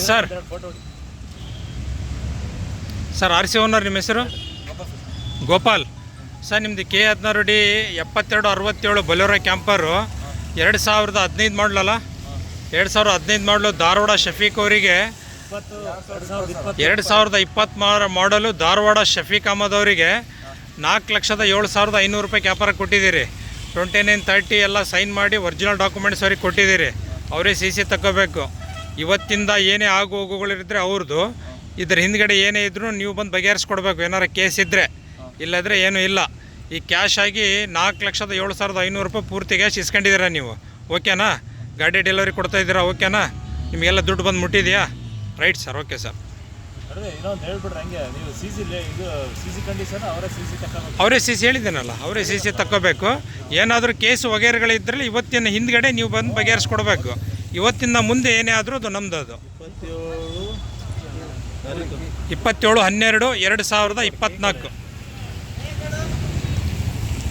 Sir sir R C owner ನಿಮ್ಮ ಹೆಸರು Gopal sir ನಿಮ್ಮದು K16 D 7267 ಬೊಲೆರೋ ಕ್ಯಾಂಪರು 2015 ಮಾಡಲಲ್ಲ 2015 ಮಾಡಲು ಧಾರವಾಡ ಶಫೀಕ್ ಅವರಿಗೆ 2020 ಮಾಡಲು ಧಾರವಾಡ ಶಫೀಕ್ ಅಹಮದ್ ಅವರಿಗೆ 4,07,500 ರೂಪಾಯಿ ಕ್ಯಾಪರ ಕೊಟ್ಟಿದ್ದೀರಿ. 2930 ಎಲ್ಲ ಸೈನ್ ಮಾಡಿ ಒರಿಜಿನಲ್ ಡಾಕ್ಯುಮೆಂಟ್ಸ್ ಅವ್ರಿಗೆ ಕೊಟ್ಟಿದ್ದೀರಿ. ಅವರೇ CC ತಗೋಬೇಕು. ಇವತ್ತಿಂದ ಏನೇ ಆಗು ಹೋಗುಗಳಿದ್ರೆ ಅವ್ರದ್ದು, ಇದ್ರ ಹಿಂದ್ಗಡೆ ಏನೇ ಇದ್ರೂ ನೀವು ಬಂದು ಬಗೆಹರಿಸ್ಕೊಡ್ಬೇಕು. ಏನಾರ ಕೇಸ್ ಇದ್ದರೆ, ಇಲ್ಲದ್ರೆ ಏನೂ ಇಲ್ಲ. ಈ ಕ್ಯಾಶ್ ಆಗಿ 4,07,500 ರೂಪಾಯಿ ಪೂರ್ತಿ ಕ್ಯಾಶ್ ಇಸ್ಕೊಂಡಿದ್ದೀರಾ ನೀವು. ಓಕೆನಾ? ಗಾಡಿ ಡೆಲಿವರಿ ಕೊಡ್ತಾ ಇದ್ದೀರಾ? ಓಕೆನಾ? ನಿಮಗೆಲ್ಲ ದುಡ್ಡು ಬಂದು ಮುಟ್ಟಿದೆಯಾ? Right sir, okay sir. ಅವರೇ CC ಹೇಳಿದ್ದೇನಲ್ಲ, ಅವರೇ CC ತಗೋಬೇಕು. ಏನಾದರೂ ಕೇಸು ವಗೇರೆಗಳಿದ್ರಲ್ಲಿ ಇವತ್ತಿನ ಹಿಂದ್ಗಡೆ ನೀವು ಬಂದು ಬಗೆಹರಿಸ್ಕೊಡ್ಬೇಕು. ಇವತ್ತಿನ ಮುಂದೆ ಏನೇ ಆದರೂ ಅದು ನಮ್ಮದು. ಅದು 27/12/2024.